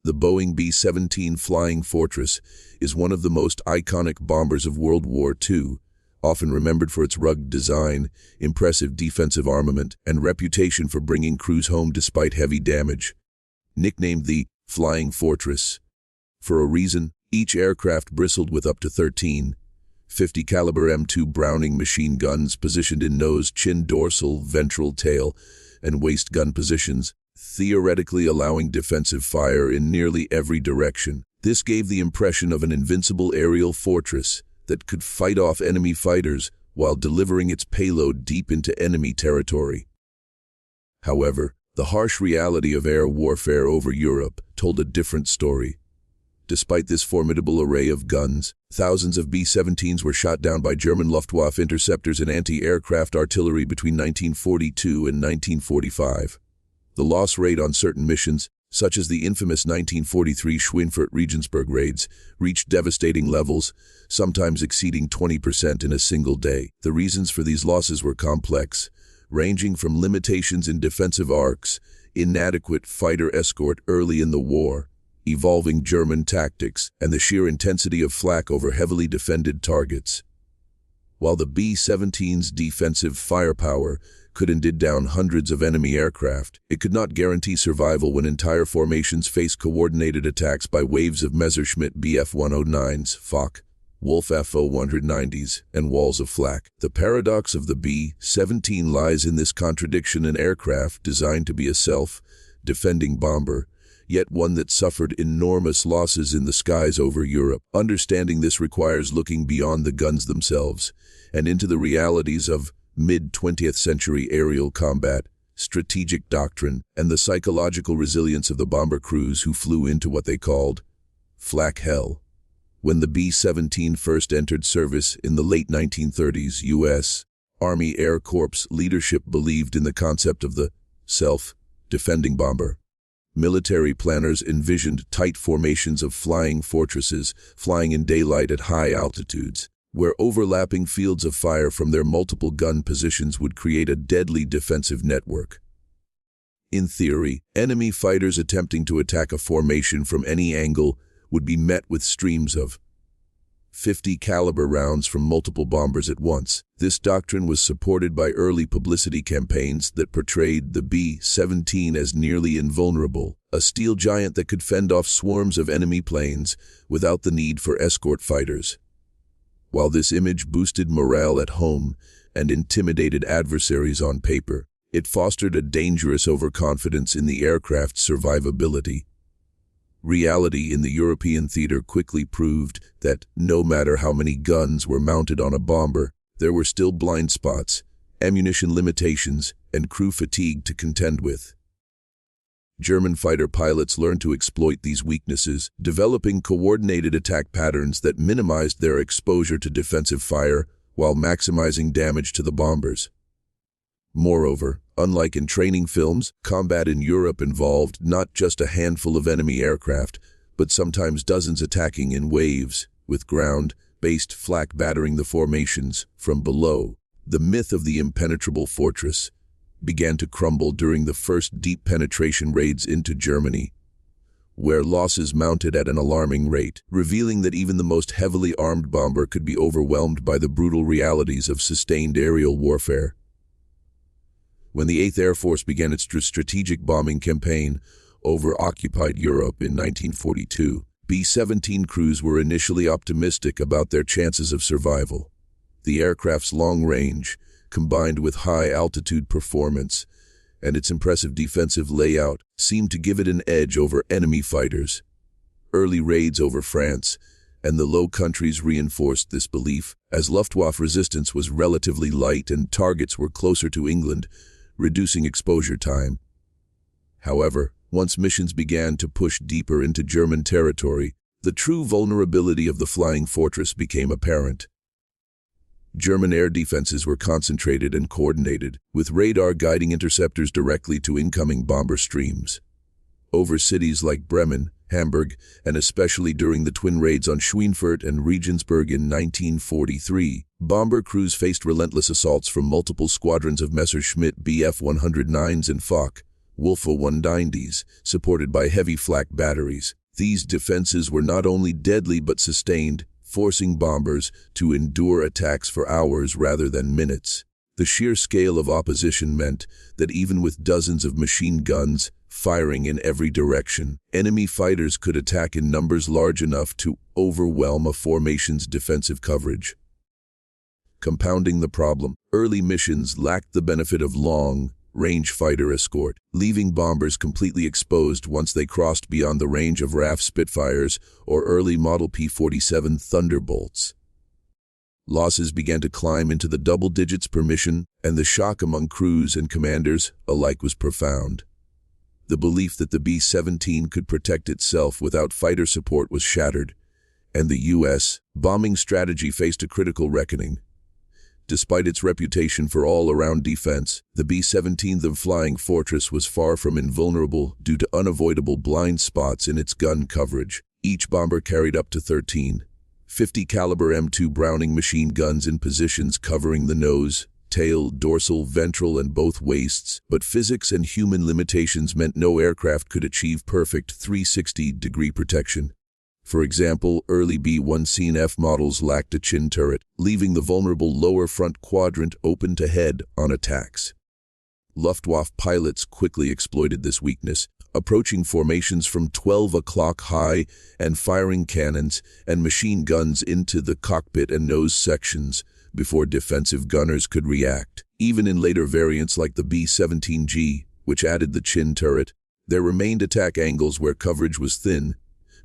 The Boeing B-17 Flying Fortress is one of the most iconic bombers of World War II, often remembered for its rugged design, impressive defensive armament, and reputation for bringing crews home despite heavy damage. Nicknamed the Flying Fortress for a reason, each aircraft bristled with up to 13 .50 caliber M2 Browning machine guns positioned in nose, chin, dorsal, ventral, tail, and waist gun positions, theoretically allowing defensive fire in nearly every direction. This gave the impression of an invincible aerial fortress that could fight off enemy fighters while delivering its payload deep into enemy territory. However, the harsh reality of air warfare over Europe told a different story. Despite this formidable array of guns, thousands of B-17s were shot down by German Luftwaffe interceptors and anti-aircraft artillery between 1942 and 1945. The loss rate on certain missions, such as the infamous 1943 Schweinfurt-Regensburg raids, reached devastating levels, sometimes exceeding 20% in a single day. The reasons for these losses were complex, ranging from limitations in defensive arcs, inadequate fighter escort early in the war, evolving German tactics, and the sheer intensity of flak over heavily defended targets. While the B-17's defensive firepower could and did down hundreds of enemy aircraft, it could not guarantee survival when entire formations faced coordinated attacks by waves of Messerschmitt Bf-109s, Fock, Wolf Fo-190s, and walls of flak. The paradox of the B-17 lies in this contradiction: an aircraft designed to be a self-defending bomber, yet one that suffered enormous losses in the skies over Europe. Understanding this requires looking beyond the guns themselves and into the realities of mid-20th century aerial combat, strategic doctrine, and the psychological resilience of the bomber crews who flew into what they called flak hell. When the B-17 first entered service in the late 1930s, U.S. Army Air Corps leadership believed in the concept of the self-defending bomber. Military planners envisioned tight formations of flying fortresses, flying in daylight at high altitudes, where overlapping fields of fire from their multiple gun positions would create a deadly defensive network. In theory, enemy fighters attempting to attack a formation from any angle would be met with streams of .50 caliber rounds from multiple bombers at once. This doctrine was supported by early publicity campaigns that portrayed the B-17 as nearly invulnerable, a steel giant that could fend off swarms of enemy planes without the need for escort fighters. While this image boosted morale at home and intimidated adversaries on paper, it fostered a dangerous overconfidence in the aircraft's survivability. Reality in the European theater quickly proved that no matter how many guns were mounted on a bomber, there were still blind spots, ammunition limitations, and crew fatigue to contend with. German fighter pilots learned to exploit these weaknesses, developing coordinated attack patterns that minimized their exposure to defensive fire while maximizing damage to the bombers. Moreover, unlike in training films, combat in Europe involved not just a handful of enemy aircraft, but sometimes dozens attacking in waves, with ground-based flak battering the formations from below. The myth of the impenetrable fortress began to crumble during the first deep penetration raids into Germany, where losses mounted at an alarming rate, revealing that even the most heavily armed bomber could be overwhelmed by the brutal realities of sustained aerial warfare. When the 8th Air Force began its strategic bombing campaign over occupied Europe in 1942, B-17 crews were initially optimistic about their chances of survival. The aircraft's long range, combined with high-altitude performance and its impressive defensive layout, seemed to give it an edge over enemy fighters. Early raids over France and the Low Countries reinforced this belief, as Luftwaffe resistance was relatively light and targets were closer to England, reducing exposure time. However, once missions began to push deeper into German territory, the true vulnerability of the Flying Fortress became apparent. German air defenses were concentrated and coordinated, with radar guiding interceptors directly to incoming bomber streams. Over cities like Bremen, Hamburg, and especially during the twin raids on Schweinfurt and Regensburg in 1943, bomber crews faced relentless assaults from multiple squadrons of Messerschmitt Bf-109s and Fock, Luftwaffe 190s, supported by heavy flak batteries. These defenses were not only deadly but sustained, forcing bombers to endure attacks for hours rather than minutes. The sheer scale of opposition meant that even with dozens of machine guns firing in every direction, enemy fighters could attack in numbers large enough to overwhelm a formation's defensive coverage. Compounding the problem, early missions lacked the benefit of long-range fighter escort, leaving bombers completely exposed once they crossed beyond the range of RAF Spitfires or early Model P-47 Thunderbolts. Losses began to climb into the double digits per mission, and the shock among crews and commanders alike was profound. The belief that the B-17 could protect itself without fighter support was shattered, and the U.S. bombing strategy faced a critical reckoning. Despite its reputation for all-around defense, the B-17, the flying fortress, was far from invulnerable due to unavoidable blind spots in its gun coverage. Each bomber carried up to 13 .50 caliber M2 Browning machine guns in positions covering the nose, tail, dorsal, ventral, and both waists, but physics and human limitations meant no aircraft could achieve perfect 360-degree protection. For example, early B-17F models lacked a chin turret, leaving the vulnerable lower front quadrant open to head-on attacks. Luftwaffe pilots quickly exploited this weakness, approaching formations from 12 o'clock high and firing cannons and machine guns into the cockpit and nose sections before defensive gunners could react. Even in later variants like the B-17G, which added the chin turret, there remained attack angles where coverage was thin,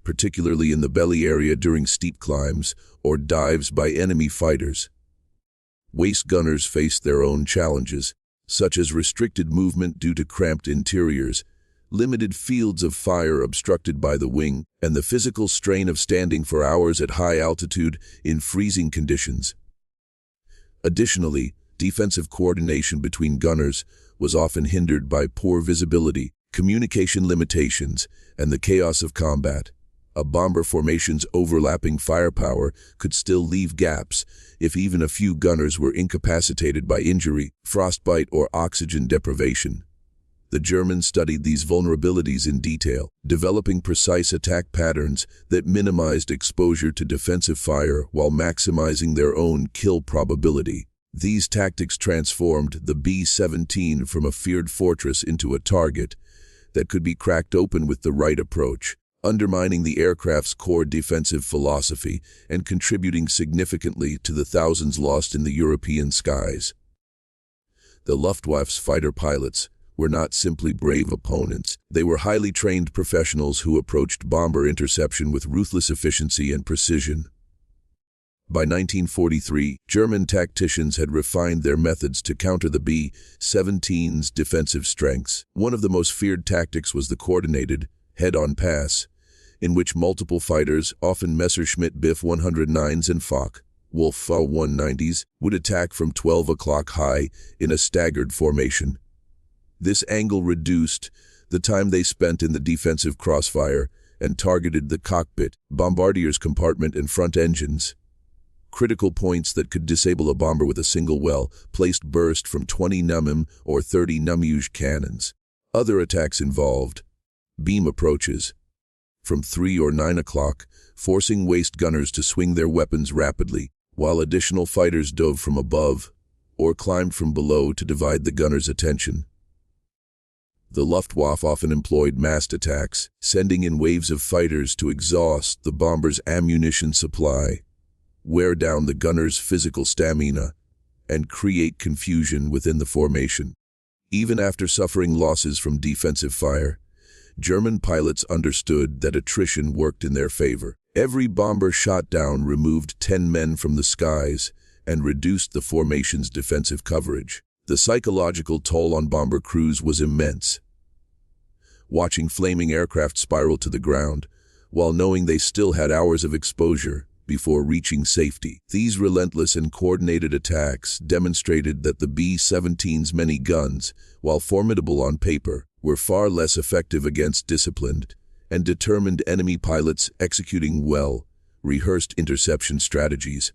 particularly in the belly area during steep climbs or dives by enemy fighters. Waist gunners faced their own challenges, such as restricted movement due to cramped interiors, limited fields of fire obstructed by the wing, and the physical strain of standing for hours at high altitude in freezing conditions. Additionally, defensive coordination between gunners was often hindered by poor visibility, communication limitations, and the chaos of combat. A bomber formation's overlapping firepower could still leave gaps if even a few gunners were incapacitated by injury, frostbite, or oxygen deprivation. The Germans studied these vulnerabilities in detail, developing precise attack patterns that minimized exposure to defensive fire while maximizing their own kill probability. These tactics transformed the B-17 from a feared fortress into a target that could be cracked open with the right approach, undermining the aircraft's core defensive philosophy and contributing significantly to the thousands lost in the European skies. The Luftwaffe's fighter pilots were not simply brave opponents. They were highly trained professionals who approached bomber interception with ruthless efficiency and precision. By 1943, German tacticians had refined their methods to counter the B-17's defensive strengths. One of the most feared tactics was the coordinated, head-on pass, in which multiple fighters, often Messerschmitt Bf 109s and Focke-Wulf 190s, would attack from 12 o'clock high in a staggered formation. This angle reduced the time they spent in the defensive crossfire and targeted the cockpit, bombardier's compartment, and front engines. Critical points that could disable a bomber with a single well-placed burst from 20 mm or 30 mm cannons. Other attacks involved beam approaches from 3 or 9 o'clock, forcing waist gunners to swing their weapons rapidly, while additional fighters dove from above or climbed from below to divide the gunner's attention. The Luftwaffe often employed massed attacks, sending in waves of fighters to exhaust the bomber's ammunition supply, wear down the gunner's physical stamina, and create confusion within the formation. Even after suffering losses from defensive fire, German pilots understood that attrition worked in their favor. Every bomber shot down removed 10 men from the skies and reduced the formation's defensive coverage. The psychological toll on bomber crews was immense. Watching flaming aircraft spiral to the ground, while knowing they still had hours of exposure before reaching safety. These relentless and coordinated attacks demonstrated that the B-17's many guns, while formidable on paper, were far less effective against disciplined and determined enemy pilots executing well-rehearsed interception strategies.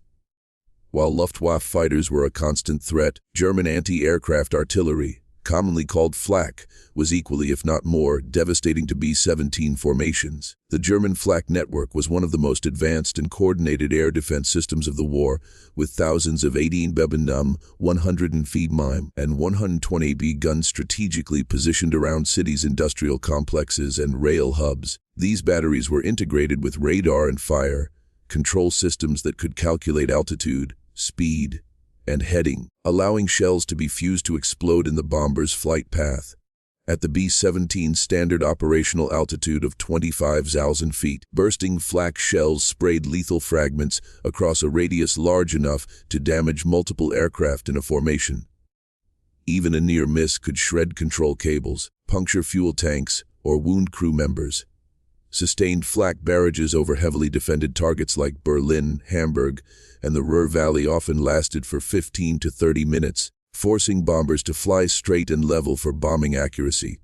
While Luftwaffe fighters were a constant threat, German anti-aircraft artillery, commonly called flak, was equally, if not more, devastating to B-17 formations. The German flak network was one of the most advanced and coordinated air defense systems of the war, with thousands of 18 Beben 100 mime and 120 B guns strategically positioned around cities' industrial complexes and rail hubs. These batteries were integrated with radar and fire control systems that could calculate altitude, speed, and heading, allowing shells to be fused to explode in the bomber's flight path. At the B-17's standard operational altitude of 25,000 feet, bursting flak shells sprayed lethal fragments across a radius large enough to damage multiple aircraft in a formation. Even a near miss could shred control cables, puncture fuel tanks, or wound crew members. Sustained flak barrages over heavily defended targets like Berlin, Hamburg, and the Ruhr Valley often lasted for 15 to 30 minutes, forcing bombers to fly straight and level for bombing accuracy,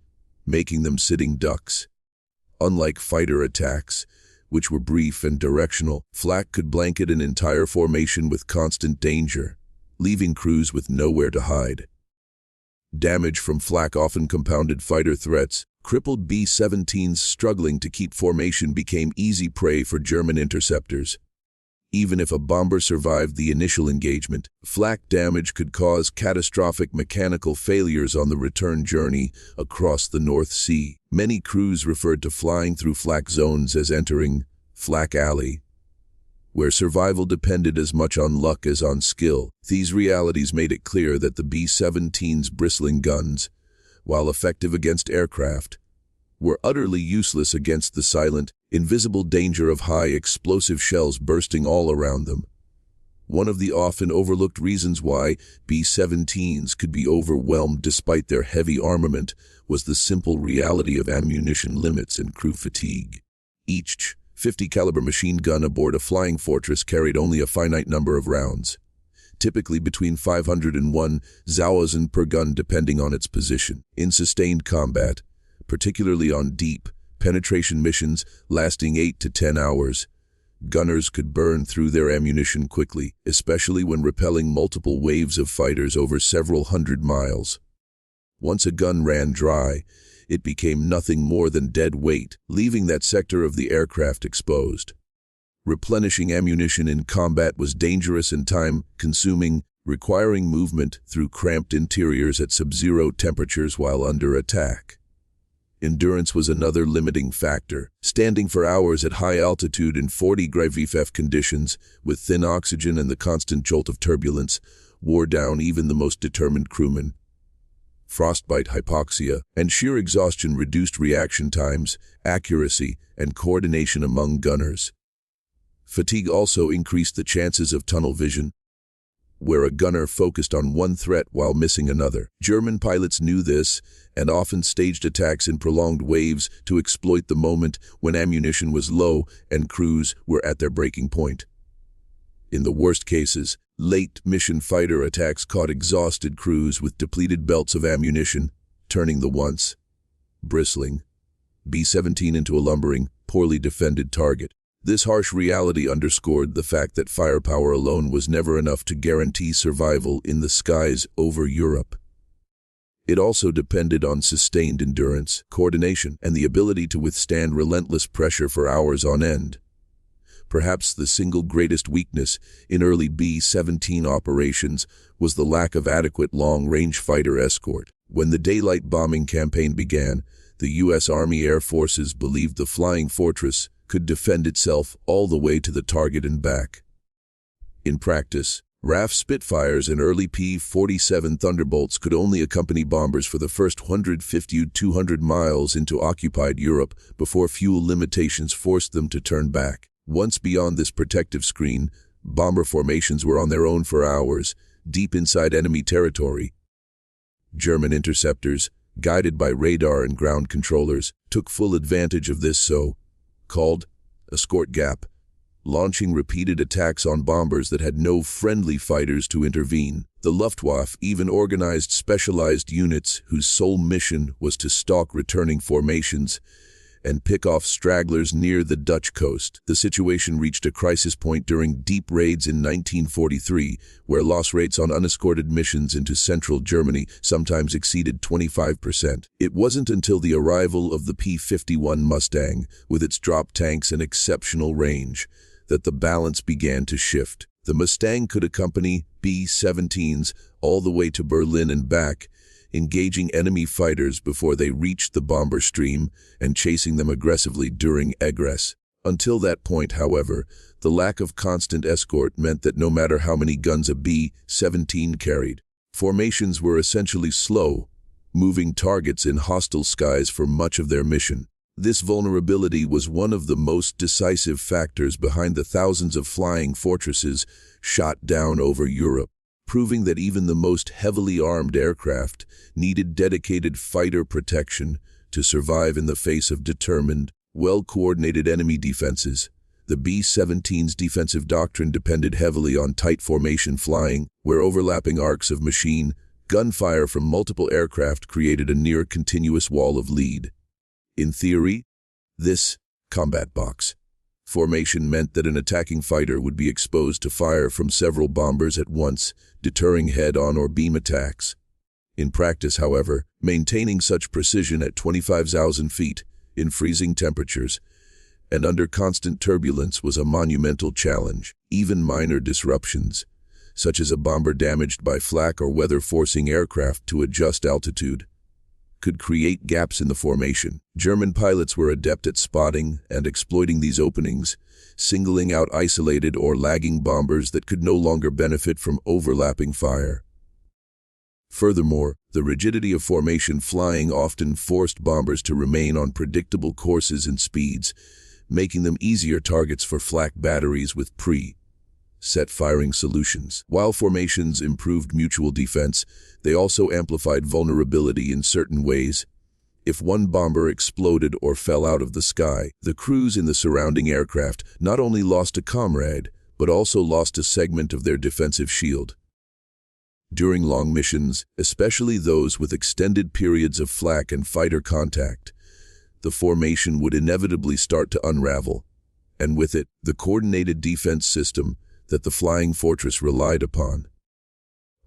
making them sitting ducks. Unlike fighter attacks, which were brief and directional, flak could blanket an entire formation with constant danger, leaving crews with nowhere to hide. Damage from flak often compounded fighter threats. Crippled B-17s struggling to keep formation became easy prey for German interceptors. Even if a bomber survived the initial engagement, flak damage could cause catastrophic mechanical failures on the return journey across the North Sea. Many crews referred to flying through flak zones as entering flak alley, where survival depended as much on luck as on skill. These realities made it clear that the B-17's bristling guns, while effective against aircraft, were utterly useless against the silent, invisible danger of high explosive shells bursting all around them. One of the often overlooked reasons why B-17s could be overwhelmed despite their heavy armament was the simple reality of ammunition limits and crew fatigue. Each 50 caliber machine gun aboard a flying fortress carried only a finite number of rounds, typically between 500 and 1,000 per gun depending on its position. In sustained combat, particularly on deep penetration missions lasting 8 to 10 hours, gunners could burn through their ammunition quickly, especially when repelling multiple waves of fighters over several hundred miles. Once a gun ran dry, it became nothing more than dead weight, leaving that sector of the aircraft exposed. Replenishing ammunition in combat was dangerous and time-consuming, requiring movement through cramped interiors at sub-zero temperatures while under attack. Endurance was another limiting factor. Standing for hours at high altitude in 40°F conditions, with thin oxygen and the constant jolt of turbulence, wore down even the most determined crewmen. Frostbite, hypoxia, and sheer exhaustion reduced reaction times, accuracy, and coordination among gunners. Fatigue also increased the chances of tunnel vision, where a gunner focused on one threat while missing another. German pilots knew this and often staged attacks in prolonged waves to exploit the moment when ammunition was low and crews were at their breaking point. In the worst cases, late mission fighter attacks caught exhausted crews with depleted belts of ammunition, turning the once bristling B-17 into a lumbering, poorly defended target. This harsh reality underscored the fact that firepower alone was never enough to guarantee survival in the skies over Europe. It also depended on sustained endurance, coordination, and the ability to withstand relentless pressure for hours on end. Perhaps the single greatest weakness in early B-17 operations was the lack of adequate long-range fighter escort. When the daylight bombing campaign began, the U.S. Army Air Forces believed the Flying Fortress could defend itself all the way to the target and back. In practice, RAF Spitfires and early P-47 Thunderbolts could only accompany bombers for the first 150-200 miles into occupied Europe before fuel limitations forced them to turn back. Once beyond this protective screen, bomber formations were on their own for hours, deep inside enemy territory. German interceptors, guided by radar and ground controllers, took full advantage of this so-called escort gap, launching repeated attacks on bombers that had no friendly fighters to intervene. The Luftwaffe even organized specialized units whose sole mission was to stalk returning formations and pick off stragglers near the Dutch coast. The situation reached a crisis point during deep raids in 1943, where loss rates on unescorted missions into central Germany sometimes exceeded 25%. It wasn't until the arrival of the P-51 Mustang, with its drop tanks and exceptional range, that the balance began to shift. The Mustang could accompany B-17s all the way to Berlin and back, engaging enemy fighters before they reached the bomber stream and chasing them aggressively during egress. Until that point, however, the lack of constant escort meant that no matter how many guns a B-17 carried, formations were essentially slow, moving targets in hostile skies for much of their mission. This vulnerability was one of the most decisive factors behind the thousands of flying fortresses shot down over Europe, proving that even the most heavily armed aircraft needed dedicated fighter protection to survive in the face of determined, well-coordinated enemy defenses. The B-17's defensive doctrine depended heavily on tight formation flying, where overlapping arcs of machine gunfire from multiple aircraft created a near-continuous wall of lead. In theory, this combat box formation meant that an attacking fighter would be exposed to fire from several bombers at once, deterring head-on or beam attacks. In practice, however, maintaining such precision at 25,000 feet, in freezing temperatures, and under constant turbulence was a monumental challenge. Even minor disruptions, such as a bomber damaged by flak or weather forcing aircraft to adjust altitude, could create gaps in the formation. German pilots were adept at spotting and exploiting these openings, singling out isolated or lagging bombers that could no longer benefit from overlapping fire. Furthermore, the rigidity of formation flying often forced bombers to remain on predictable courses and speeds, making them easier targets for flak batteries with pre-set firing solutions. While formations improved mutual defense, they also amplified vulnerability in certain ways. If one bomber exploded or fell out of the sky, the crews in the surrounding aircraft not only lost a comrade, but also lost a segment of their defensive shield. During long missions, especially those with extended periods of flak and fighter contact, the formation would inevitably start to unravel, and with it, the coordinated defense system that the flying fortress relied upon.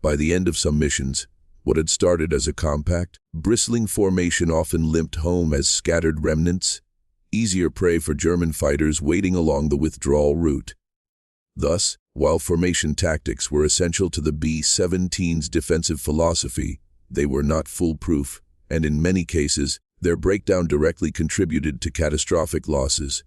By the end of some missions, what had started as a compact, bristling formation often limped home as scattered remnants, easier prey for German fighters waiting along the withdrawal route. Thus, while formation tactics were essential to the B-17's defensive philosophy, they were not foolproof, and in many cases, their breakdown directly contributed to catastrophic losses.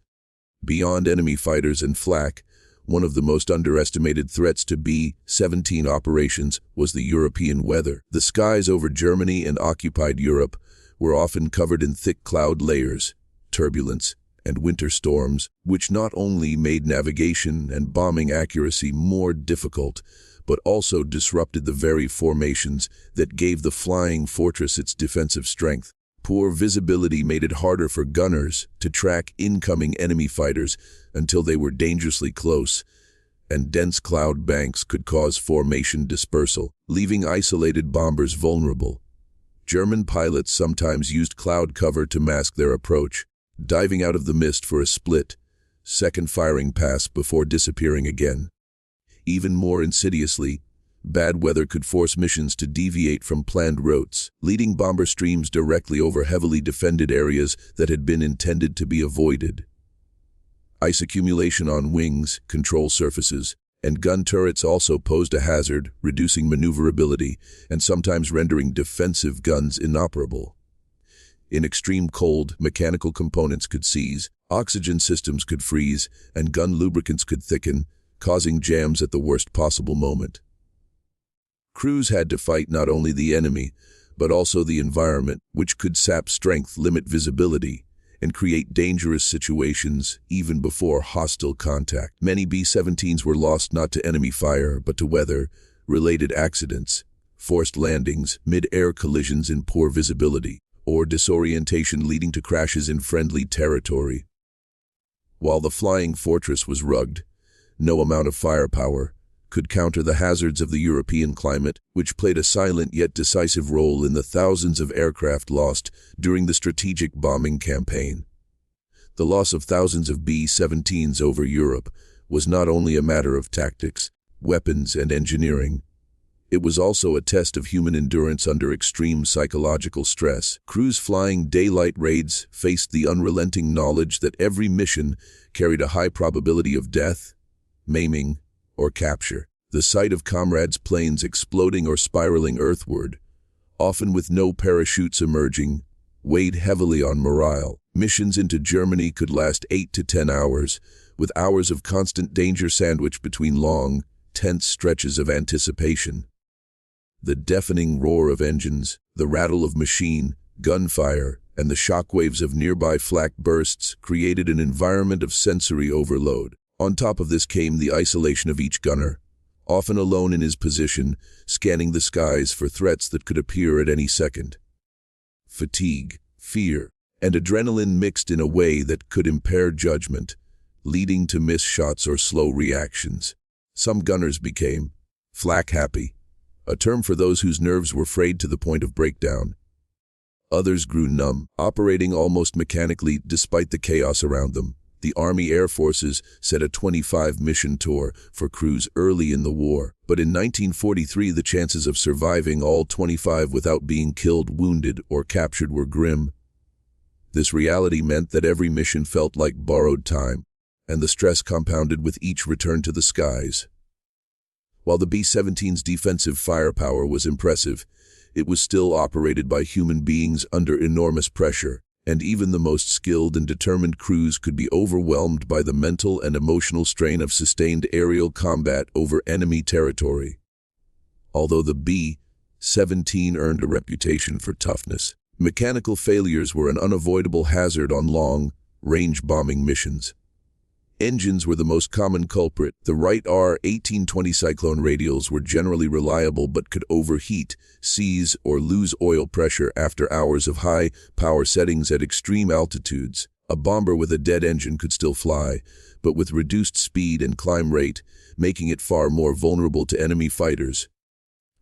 Beyond enemy fighters and flak, one of the most underestimated threats to B-17 operations was the European weather. The skies over Germany and occupied Europe were often covered in thick cloud layers, turbulence, and winter storms, which not only made navigation and bombing accuracy more difficult, but also disrupted the very formations that gave the flying fortress its defensive strength. Poor visibility made it harder for gunners to track incoming enemy fighters until they were dangerously close, and dense cloud banks could cause formation dispersal, leaving isolated bombers vulnerable. German pilots sometimes used cloud cover to mask their approach, diving out of the mist for a split-second firing pass before disappearing again. Even more insidiously, bad weather could force missions to deviate from planned routes, leading bomber streams directly over heavily defended areas that had been intended to be avoided. Ice accumulation on wings, control surfaces, and gun turrets also posed a hazard, reducing maneuverability and sometimes rendering defensive guns inoperable. In extreme cold, mechanical components could seize, oxygen systems could freeze, and gun lubricants could thicken, causing jams at the worst possible moment. Crews had to fight not only the enemy, but also the environment, which could sap strength, limit visibility, and create dangerous situations even before hostile contact. Many B-17s were lost not to enemy fire, but to weather-related accidents, forced landings, mid-air collisions in poor visibility, or disorientation leading to crashes in friendly territory. While the flying fortress was rugged, no amount of firepower could counter the hazards of the European climate, which played a silent yet decisive role in the thousands of aircraft lost during the strategic bombing campaign. The loss of thousands of B-17s over Europe was not only a matter of tactics, weapons, and engineering. It was also a test of human endurance under extreme psychological stress. Crews flying daylight raids faced the unrelenting knowledge that every mission carried a high probability of death, maiming, or capture. The sight of comrades' planes exploding or spiraling earthward, often with no parachutes emerging, weighed heavily on morale. Missions into Germany could last 8 to 10 hours, with hours of constant danger sandwiched between long, tense stretches of anticipation. The deafening roar of engines, the rattle of machine, gunfire, and the shockwaves of nearby flak bursts created an environment of sensory overload. On top of this came the isolation of each gunner, often alone in his position, scanning the skies for threats that could appear at any second. Fatigue, fear, and adrenaline mixed in a way that could impair judgment, leading to missed shots or slow reactions. Some gunners became flak happy, a term for those whose nerves were frayed to the point of breakdown. Others grew numb, operating almost mechanically despite the chaos around them. The Army Air Forces set a 25-mission tour for crews early in the war, but in 1943 the chances of surviving all 25 without being killed, wounded, or captured were grim. This reality meant that every mission felt like borrowed time, and the stress compounded with each return to the skies. While the B-17's defensive firepower was impressive, it was still operated by human beings under enormous pressure, and even the most skilled and determined crews could be overwhelmed by the mental and emotional strain of sustained aerial combat over enemy territory. Although the B-17 earned a reputation for toughness, mechanical failures were an unavoidable hazard on long-range bombing missions. Engines were the most common culprit. The Wright R-1820 Cyclone radials were generally reliable but could overheat, seize, or lose oil pressure after hours of high power settings at extreme altitudes. A bomber with a dead engine could still fly, but with reduced speed and climb rate, making it far more vulnerable to enemy fighters.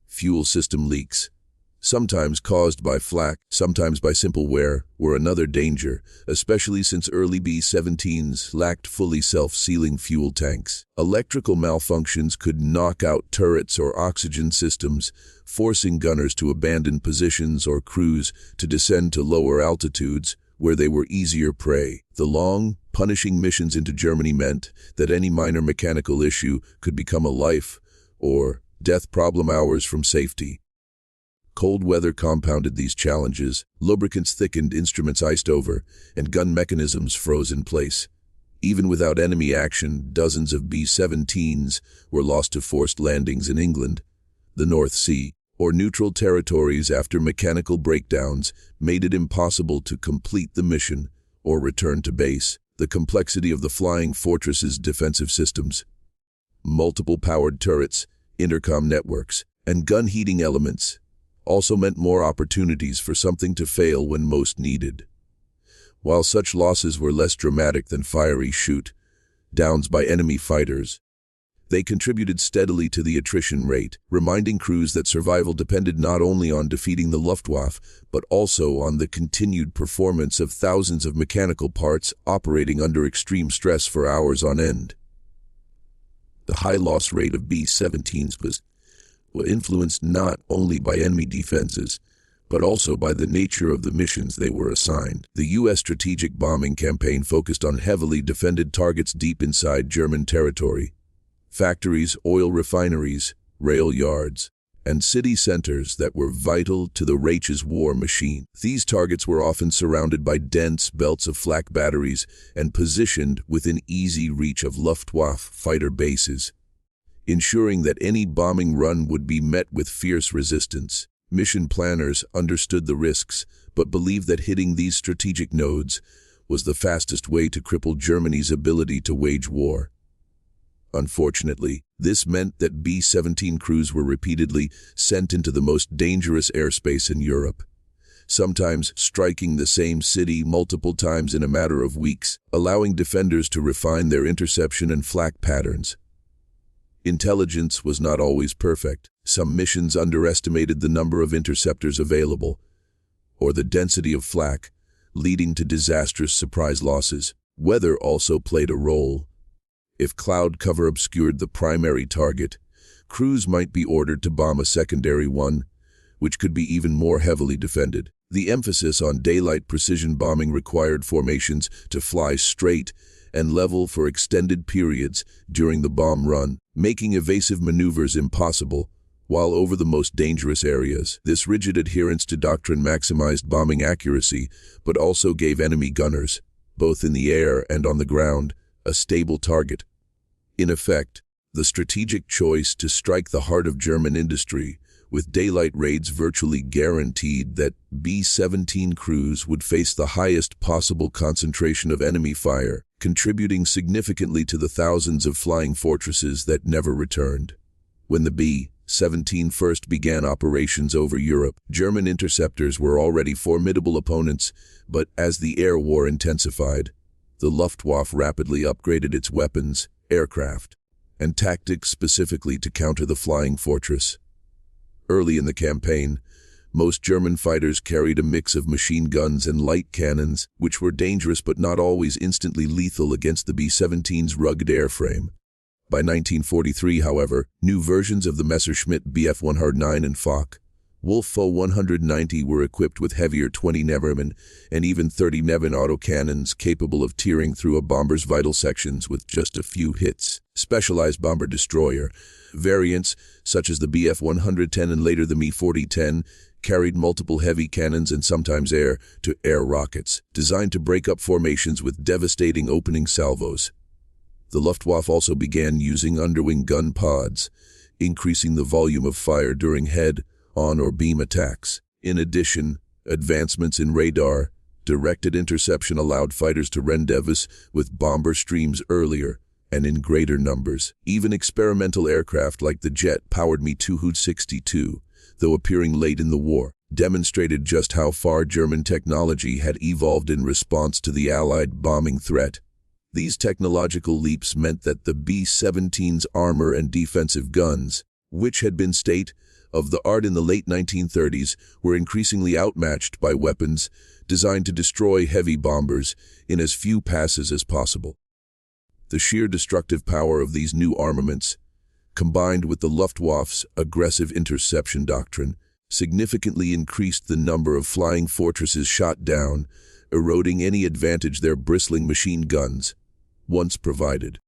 Fuel system leaks, sometimes caused by flak, sometimes by simple wear, were another danger, especially since early B-17s lacked fully self-sealing fuel tanks. Electrical malfunctions could knock out turrets or oxygen systems, forcing gunners to abandon positions or crews to descend to lower altitudes where they were easier prey. The long, punishing missions into Germany meant that any minor mechanical issue could become a life or death problem hours from safety. Cold weather compounded these challenges. Lubricants thickened, instruments iced over, and gun mechanisms froze in place. Even without enemy action, dozens of B-17s were lost to forced landings in England, the North Sea, or neutral territories after mechanical breakdowns made it impossible to complete the mission or return to base. The complexity of the Flying Fortress's defensive systems, multiple powered turrets, intercom networks, and gun heating elements also meant more opportunities for something to fail when most needed. While such losses were less dramatic than fiery shoot-downs by enemy fighters, they contributed steadily to the attrition rate, reminding crews that survival depended not only on defeating the Luftwaffe, but also on the continued performance of thousands of mechanical parts operating under extreme stress for hours on end. The high loss rate of B-17s was influenced not only by enemy defenses, but also by the nature of the missions they were assigned. The U.S. strategic bombing campaign focused on heavily defended targets deep inside German territory: factories, oil refineries, rail yards, and city centers that were vital to the Reich's war machine. These targets were often surrounded by dense belts of flak batteries and positioned within easy reach of Luftwaffe fighter bases, ensuring that any bombing run would be met with fierce resistance. Mission planners understood the risks, but believed that hitting these strategic nodes was the fastest way to cripple Germany's ability to wage war. Unfortunately, this meant that B-17 crews were repeatedly sent into the most dangerous airspace in Europe, sometimes striking the same city multiple times in a matter of weeks, allowing defenders to refine their interception and flak patterns. Intelligence was not always perfect. Some missions underestimated the number of interceptors available, or the density of flak, leading to disastrous surprise losses. Weather also played a role. If cloud cover obscured the primary target, crews might be ordered to bomb a secondary one, which could be even more heavily defended. The emphasis on daylight precision bombing required formations to fly straight and level for extended periods during the bomb run, making evasive maneuvers impossible, while over the most dangerous areas. This rigid adherence to doctrine maximized bombing accuracy, but also gave enemy gunners, both in the air and on the ground, a stable target. In effect, the strategic choice to strike the heart of German industry, with daylight raids virtually guaranteed that B-17 crews would face the highest possible concentration of enemy fire, contributing significantly to the thousands of flying fortresses that never returned. When the B-17 first began operations over Europe, German interceptors were already formidable opponents, but as the air war intensified, the Luftwaffe rapidly upgraded its weapons, aircraft, and tactics specifically to counter the flying fortress. Early in the campaign, most German fighters carried a mix of machine guns and light cannons, which were dangerous but not always instantly lethal against the B-17's rugged airframe. By 1943, however, new versions of the Messerschmitt Bf-109 and Foch Wolf-Foe 190 were equipped with heavier 20 Neverman and even 30 Nevin autocannons capable of tearing through a bomber's vital sections with just a few hits. Specialized bomber-destroyer variants, such as the Bf-110 and later the Me-4010, carried multiple heavy cannons and sometimes air-to-air rockets, designed to break up formations with devastating opening salvos. The Luftwaffe also began using underwing gun pods, increasing the volume of fire during head, on or beam attacks. In addition, advancements in radar, directed interception allowed fighters to rendezvous with bomber streams earlier and in greater numbers. Even experimental aircraft like the jet-powered Me-262, though appearing late in the war, demonstrated just how far German technology had evolved in response to the Allied bombing threat. These technological leaps meant that the B-17's armor and defensive guns, which had been state of the art in the late 1930s, were increasingly outmatched by weapons designed to destroy heavy bombers in as few passes as possible. The sheer destructive power of these new armaments, combined with the Luftwaffe's aggressive interception doctrine, significantly increased the number of flying fortresses shot down, eroding any advantage their bristling machine guns once provided.